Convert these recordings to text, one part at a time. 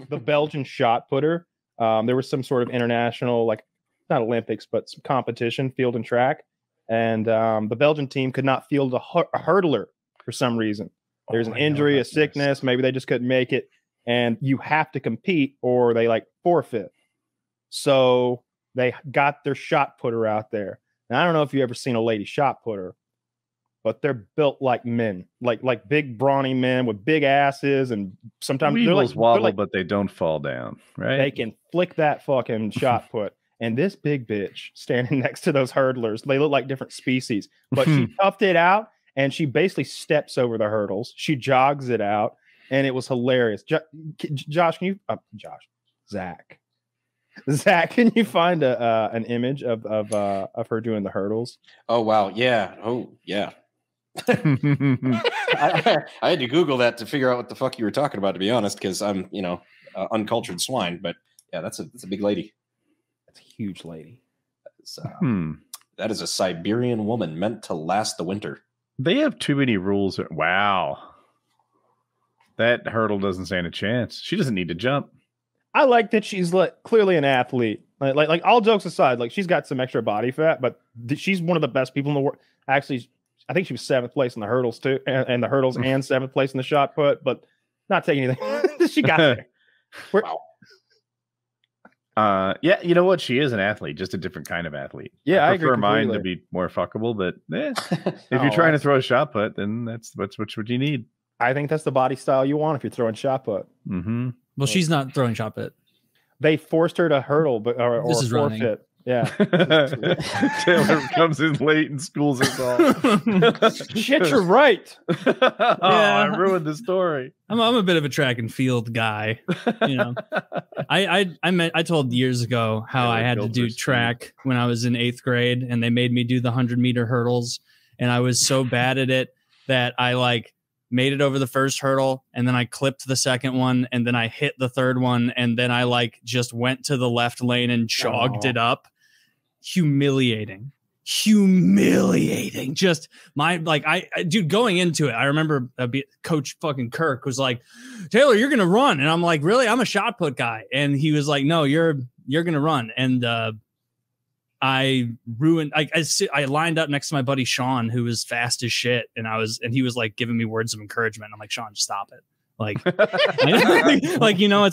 the Belgian Shot Putter. There was some sort of international, like not Olympics, but some competition, field and track, and the Belgian team could not field a hurdler for some reason. There's an injury, a sickness, maybe they just couldn't make it, and you have to compete or they like forfeit. So they got their shot putter out there. And I don't know if you've ever seen a lady shot putter, but they're built like men, like big brawny men with big asses, and sometimes Weevils wobble, but they don't fall down, right? They can flick that fucking shot put. And this big bitch standing next to those hurdlers, they look like different species, but she toughed it out and she basically steps over the hurdles. She jogs it out, and it was hilarious. Josh, can you, Zach, can you find an image of her doing the hurdles? Oh, wow. Yeah. Oh, yeah. I had to Google that to figure out what the fuck you were talking about, to be honest, because I'm, uncultured swine. But yeah, that's a big lady. That's a huge lady. That is a Siberian woman meant to last the winter. They have too many rules. Wow. That hurdle doesn't stand a chance. She doesn't need to jump. I like that she's clearly an athlete. Like all jokes aside, like she's got some extra body fat, but she's one of the best people in the world. Actually, I think she was 7th place in the hurdles too, and the hurdles and 7th place in the shot put, but not taking anything. She got there. Wow. Yeah, you know what? She is an athlete, just a different kind of athlete. Yeah, I prefer mine to be more fuckable, but if you're trying to throw a shot put, then that's what you need. I think that's the body style you want if you're throwing shot put. Mm-hmm. Well, she's not throwing shot put. They forced her to hurdle, but or This is forfeit. running. Yeah. Taylor comes in late and schools us all. Shit, you're right. I ruined the story. I'm a bit of a track and field guy. I told years ago how I had to do track when I was in 8th grade, and they made me do the 100-meter hurdles, and I was so bad at it that I made it over the first hurdle, and then I clipped the second one, and then I hit the third one, and then I just went to the left lane and jogged it up. Humiliating. Just dude, going into it, I remember Coach fucking Kirk was like, Taylor, you're gonna run, and I'm like, really? I'm a shot put guy, and he was like, no, you're gonna run, and I ruined. I lined up next to my buddy Sean, who was fast as shit, and he was like giving me words of encouragement. I'm like, Sean, just stop it. It's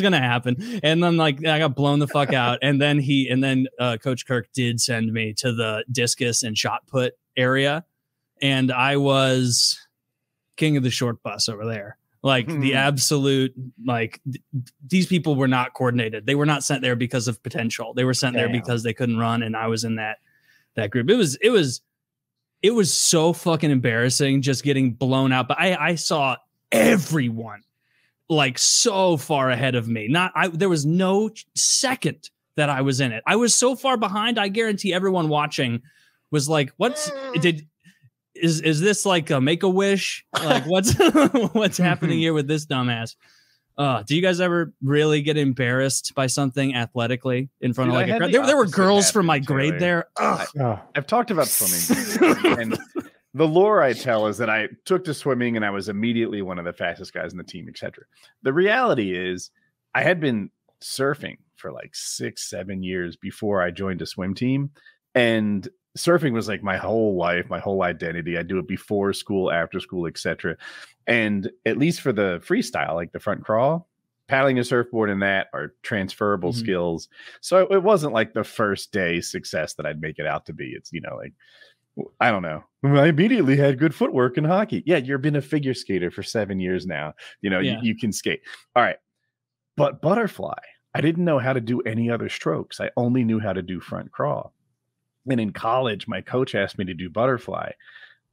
gonna happen. And then I got blown the fuck out. And then Coach Kirk did send me to the discus and shot put area, and I was king of the short bus over there. The absolute, these people were not coordinated. They were not sent there because of potential. They were sent there because they couldn't run. And I was in that group. It was so fucking embarrassing just getting blown out. But I saw everyone so far ahead of me. There was no second that I was in it. I was so far behind. I guarantee everyone watching was like, is this like a Make-A-Wish? What's happening here with this dumbass? Do you guys ever really get embarrassed by something athletically in front of a crowd? There were girls from my grade there. I've talked about swimming, and the lore I tell is that I took to swimming and I was immediately one of the fastest guys in the team, etc. The reality is I had been surfing for 6-7 years before I joined a swim team, and surfing was my whole life, my whole identity. I do it before school, after school, etc. And at least for the freestyle, the front crawl, paddling a surfboard and that are transferable skills. So it wasn't the first day success that I'd make it out to be. It's, I don't know. I immediately had good footwork in hockey. Yeah, you've been a figure skater for 7 years now. You can skate. All right. But butterfly, I didn't know how to do any other strokes. I only knew how to do front crawl. And in college, my coach asked me to do butterfly.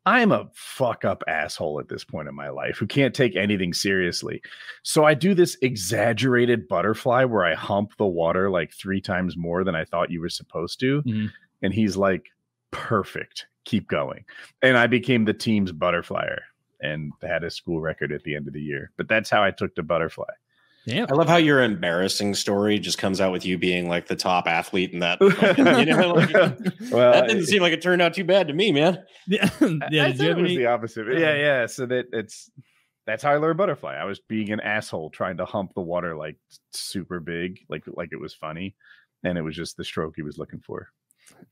I'm a fuck up asshole at this point in my life who can't take anything seriously. So I do this exaggerated butterfly where I hump the water 3 times more than I thought you were supposed to. Mm-hmm. And he's like, perfect. Keep going. And I became the team's butterflyer and had a school record at the end of the year. But that's how I took to butterfly. Yeah, I love how your embarrassing story just comes out with you being the top athlete in that. Well, that didn't seem like it turned out too bad to me, man. Yeah, I it was the opposite. Yeah. So that it's That's how I learned butterfly. I was being an asshole trying to hump the water like super big, like it was funny, and it was just the stroke he was looking for.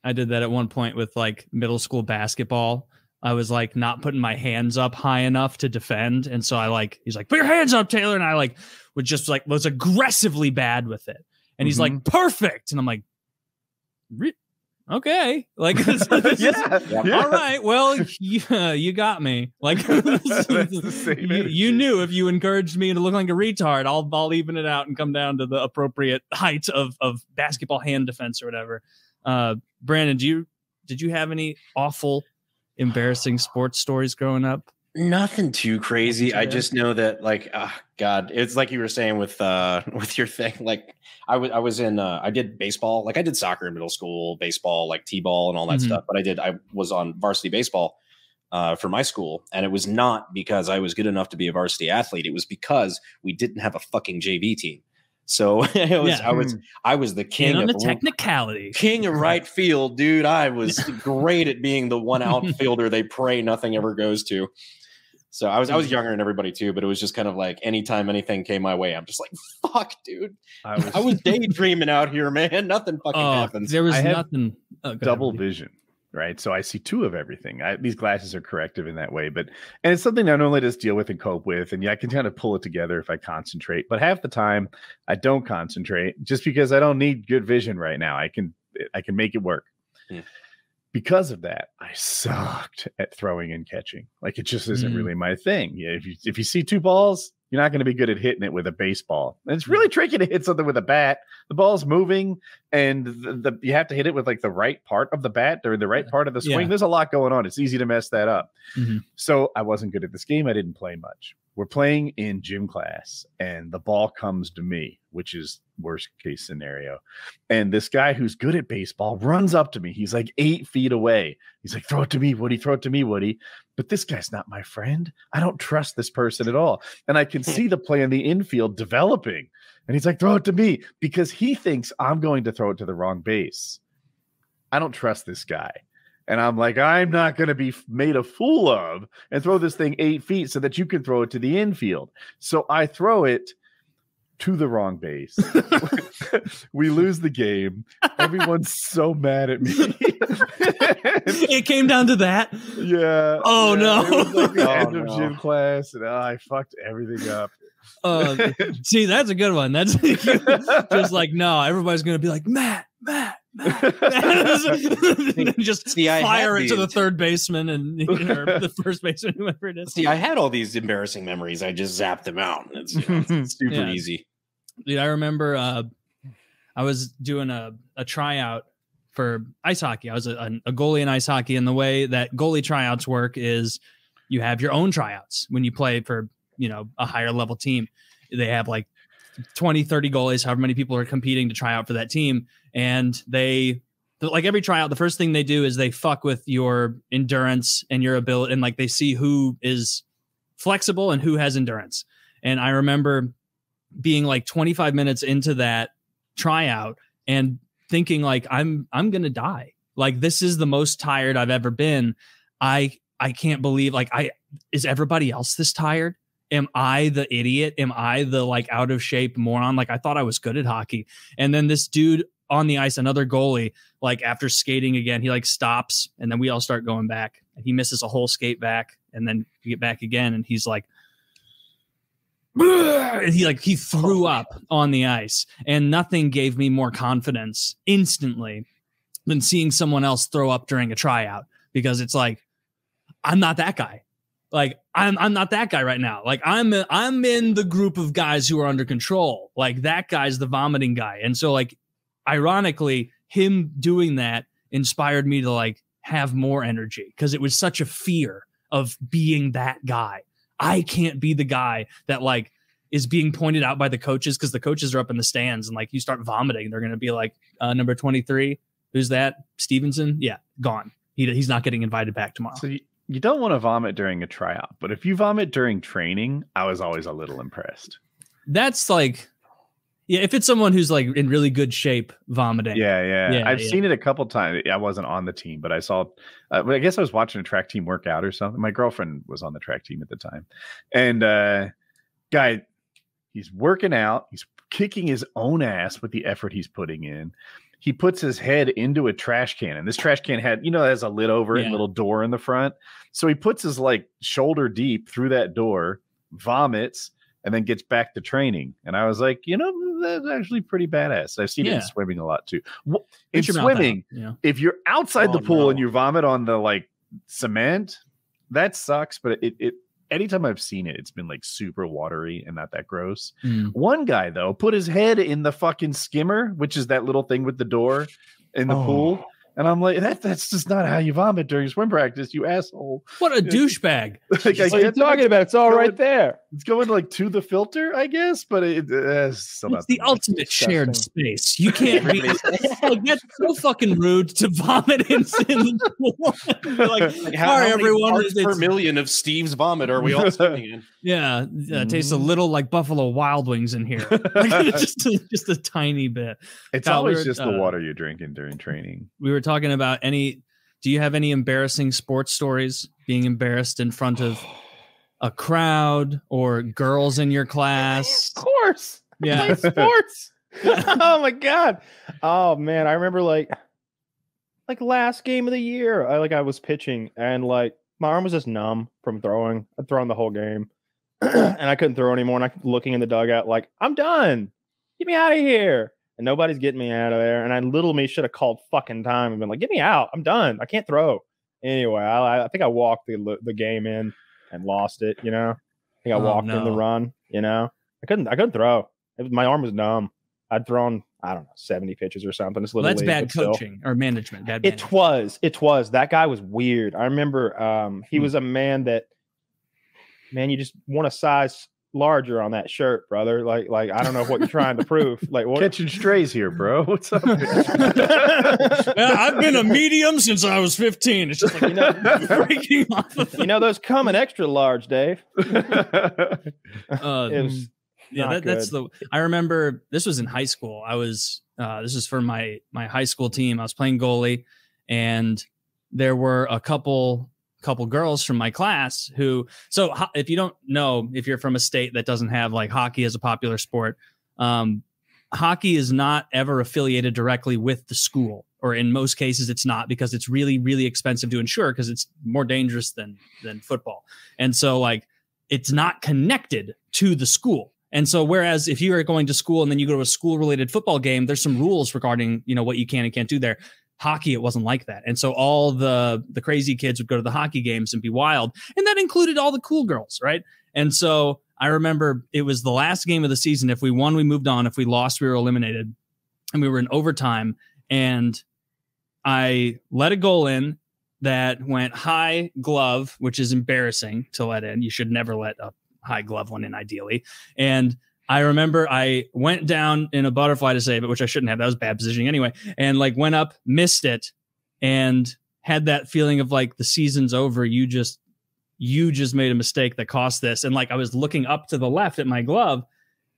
I did that at one point with like middle school basketball. I was like not putting my hands up high enough to defend, and so he's like, put your hands up, Taylor, and I like would just like was aggressively bad with it, and he's like, perfect, and I'm like, okay, like all right, well, you got me. Like you knew if you encouraged me to look like a retard, I'll even it out and come down to the appropriate height of basketball hand defense or whatever. Brandon, did you have any awful, embarrassing sports stories growing up? Nothing too crazy. I just know that, like, God, it's like you were saying with your thing. Like, I did baseball. Like, I did soccer in middle school, baseball, like t-ball and all that stuff. But I was on varsity baseball for my school, and it was not because I was good enough to be a varsity athlete. It was because we didn't have a fucking JV team. So I was the king on of the technicality, king of right field, dude. I was great at being the one outfielder they pray nothing ever goes to. So I was younger than everybody too, but it was just kind of like anytime anything came my way, I'm just like, fuck, dude. I was daydreaming out here, man. Nothing fucking happens. There was nothing. Double vision, right? So I see two of everything. These glasses are corrective in that way, and it's something I normally just deal with and cope with. And I can kind of pull it together if I concentrate. But half the time I don't concentrate just because I don't need good vision right now. I can make it work. Because of that, I sucked at throwing and catching. Like, it just isn't really my thing. Yeah, if you see two balls, you're not going to be good at hitting it with a baseball. And it's really tricky to hit something with a bat. The ball's moving, and you have to hit it with like the right part of the bat or the right part of the swing. Yeah. There's a lot going on. It's easy to mess that up. So I wasn't good at this game. I didn't play much. We're playing in gym class, and the ball comes to me, which is worst case scenario. And this guy who's good at baseball runs up to me. He's like 8 feet away. He's like, throw it to me, Woody. Throw it to me, Woody. But this guy's not my friend. I don't trust this person at all. And I can see the play in the infield developing. And he's like, throw it to me, because he thinks I'm going to throw it to the wrong base. I don't trust this guy. And I'm like, I'm not going to be made a fool of and throw this thing 8 feet so that you can throw it to the infield. So I throw it to the wrong base. We lose the game. Everyone's so mad at me. It came down to that. Yeah. Oh, no. It was like the end of gym class, and I fucked everything up. See, that's a good one. That's just like, no, everybody's going to be like, Matt. Just fire it to the third baseman and or the first baseman, whoever it is. See, I had all these embarrassing memories. I just zapped them out. It's super easy. Dude, I remember I was doing a tryout for ice hockey. I was a goalie in ice hockey, and the way that goalie tryouts work is you have your own tryouts when you play for, a higher level team. They have like 20, 30 goalies, however many people are competing to try out for that team. And like every tryout, the first thing they do is they fuck with your endurance and your ability. And like, they see who is flexible and who has endurance. And I remember being like 25 minutes into that tryout and thinking like, I'm going to die. Like, this is the most tired I've ever been. I can't believe, like, is everybody else this tired? Am I the idiot? Am I the like out of shape moron? Like, I thought I was good at hockey. And then this dude on the ice, another goalie, like after skating again, he like stops, and then we all start going back, and he misses a whole skate back, and then we get back again, and he's like, and he threw up on the ice. And nothing gave me more confidence instantly than seeing someone else throw up during a tryout, because it's like, I'm not that guy. Like, I'm not that guy right now. Like, I'm in the group of guys who are under control. Like, that guy's the vomiting guy. And so, like, ironically, him doing that inspired me to like have more energy, because it was such a fear of being that guy. I can't be the guy that like is being pointed out by the coaches, because the coaches are up in the stands, and like you start vomiting, they're going to be like, number 23, who's that? Stevenson? Yeah, gone. He's not getting invited back tomorrow. So you don't want to vomit during a tryout, but if you vomit during training, I was always a little impressed. That's like, Yeah, if it's someone who's like in really good shape, vomiting. Yeah. I've seen it a couple times. I wasn't on the team, but I saw. I guess I was watching a track team workout or something. My girlfriend was on the track team at the time, and guy, he's working out. He's kicking his own ass with the effort he's putting in. He puts his head into a trash can, and this trash can had, has a lid over it and a little door in the front. So he puts his like shoulder deep through that door, vomits, and then gets back to training. And I was like, that's actually pretty badass. I've seen it in swimming a lot too. In swimming, if you're outside the pool and you vomit on the like cement, that sucks. But it anytime I've seen it, it's been like super watery and not that gross. One guy though put his head in the fucking skimmer, which is that little thing with the door in the pool. And I'm like, that's just not how you vomit during swim practice, you asshole. What a douchebag. What are you talking about? It's all right there. It's going like to the filter, I guess, but it's the ultimate shared space. You can't be like, that's so fucking rude to vomit in the pool. Like, how many everyone parts per million of Steve's vomit are we all swimming in? Yeah, tastes a little like Buffalo Wild Wings in here. Like, just a tiny bit. It's always just the water you're drinking during training. We were talking about do you have any embarrassing sports stories? Being embarrassed in front of a crowd or girls in your class? Of course. Yeah. Sports. Oh my God. Oh man. I remember like last game of the year, I was pitching and like my arm was just numb from throwing. I'd thrown the whole game and I couldn't throw anymore. And I kept looking in the dugout like, I'm done. Get me out of here. And nobody's getting me out of there. And little me should have called fucking time and been like, get me out. I'm done. I can't throw. Anyway, I think I walked the game in and lost it, I think I walked in the run, I couldn't throw. My arm was numb. I'd thrown, I don't know, 70 pitches or something. It's that's bad coaching or management. It was. That guy was weird. I remember he was a man that, you just want a size larger on that shirt, brother. Like I don't know what you're trying to prove. Like what? Catching strays here, bro. What's up? Well, I've been a medium since I was 15. It's just like breaking off of those come in extra large, Dave. I remember this was in high school. I was this was for my high school team. I was playing goalie, and there were a couple girls from my class who, so if you don't know, if you're from a state that doesn't have like hockey as a popular sport, hockey is not ever affiliated directly with the school, or in most cases it's not, because it's really, really expensive to insure because it's more dangerous than football. And so like it's not connected to the school. And so whereas if you are going to school and then you go to a school related football game, there's some rules regarding, what you can and can't do there. Hockey, it wasn't like that. And so all the crazy kids would go to the hockey games and be wild. And that included all the cool girls, right? And so I remember it was the last game of the season. If we won, we moved on. If we lost, we were eliminated. And we were in overtime. And I let a goal in that went high glove, which is embarrassing to let in. You should never let a high glove one in, ideally. And I remember I went down in a butterfly to save it, which I shouldn't have. That was bad positioning anyway. And like went up, missed it, and had that feeling of like the season's over. You just made a mistake that cost this. And like I was looking up to the left at my glove,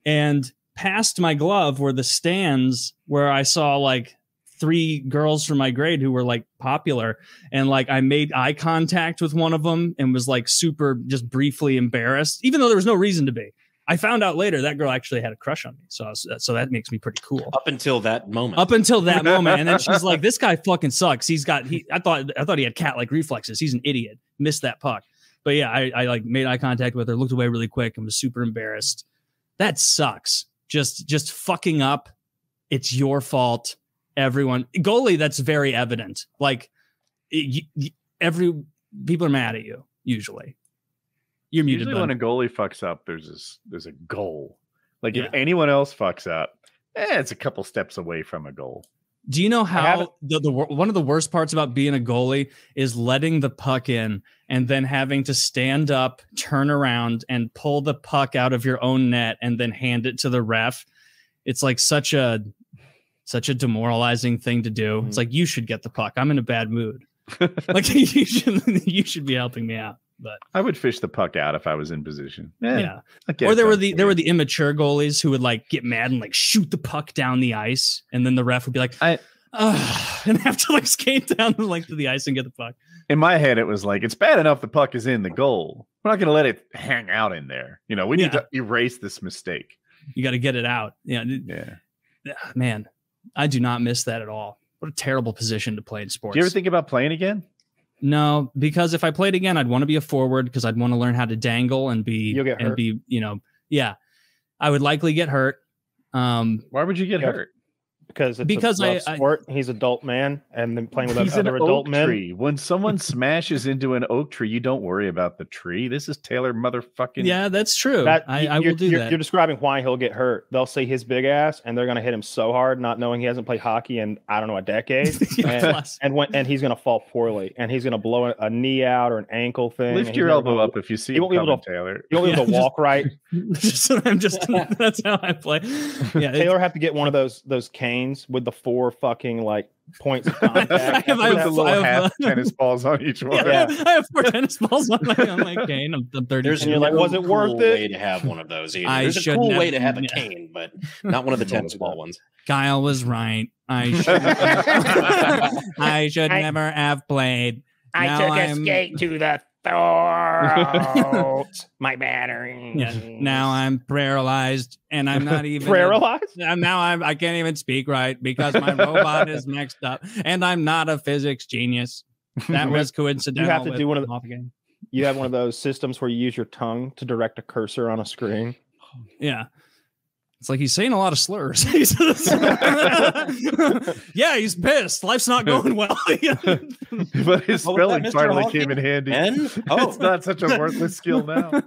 and past my glove were the stands where I saw like 3 girls from my grade who were like popular. And like I made eye contact with one of them and was like super just briefly embarrassed, even though there was no reason to be. I found out later that girl actually had a crush on me. So that makes me pretty cool. Up until that moment. And then she's like, this guy fucking sucks. I thought he had cat-like reflexes. He's an idiot. Missed that puck. But yeah, I like made eye contact with her, looked away really quick, and was super embarrassed. That sucks. Just fucking up. It's your fault. Everyone. Goalie, that's very evident. Like people are mad at you, usually. You're muted. Usually when a goalie fucks up, there's a goal. Like if anyone else fucks up, it's a couple steps away from a goal. Do you know how one of the worst parts about being a goalie is letting the puck in and then having to stand up, turn around, and pull the puck out of your own net and then hand it to the ref? It's like such a demoralizing thing to do. It's like, you should get the puck. I'm in a bad mood. Like you should be helping me out. But I would fish the puck out if I was in position. yeah. Okay, Or there were the immature goalies who would like get mad and like shoot the puck down the ice, and then the ref would be like, and have to like skate down the length of the ice and get the puck. In my head, it was like, it's bad enough the puck is in the goal. We're not going to let it hang out in there. You know, we need to erase this mistake. You got to get it out. Yeah. Man, I do not miss that at all. What a terrible position to play in sports. Do you ever think about playing again? No, because if I played again, I'd want to be a forward because I'd want to learn how to dangle and be, You'll get hurt. I would likely get hurt. Why would you get hurt? Because it's a rough sport. He's adult man, and then playing with other adult men. Tree. When someone smashes into an oak tree, you don't worry about the tree. This is Taylor motherfucking. Yeah, that's true. I will do that. You're describing why he'll get hurt. They'll see his big ass, and they're going to hit him so hard, not knowing he hasn't played hockey in I don't know a decade, and he's going to fall poorly, and he's going to blow a knee out or an ankle thing. Lift your elbow up if you see him coming, Taylor. You won't be able to walk right. That's how I play. Yeah, Taylor have to get one of those canes with the 4 fucking like points of contact. I have little half tennis balls on each one. Yeah, I have 4 tennis balls on my cane. I'm 30. And you're like, was it worth it? Way to have one of those. Either. There's a cool way to have a cane, but not one of the tennis ball ones. Kyle was right. I should never have played. I took a skate to the throat. My battery. Yeah. Now I'm paralyzed, and I'm not even paralyzed. Now I can't even speak right because my robot is mixed up, and I'm not a physics genius. That was coincidental. You have to do one of the. You have one of those systems where you use your tongue to direct a cursor on a screen. Yeah. It's like he's saying a lot of slurs. Yeah, he's pissed. Life's not going well. But his spelling finally came in handy. It's not such a worthless skill now.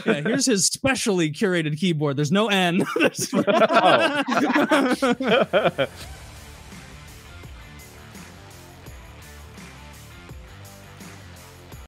Yeah, here's his specially curated keyboard. There's no N.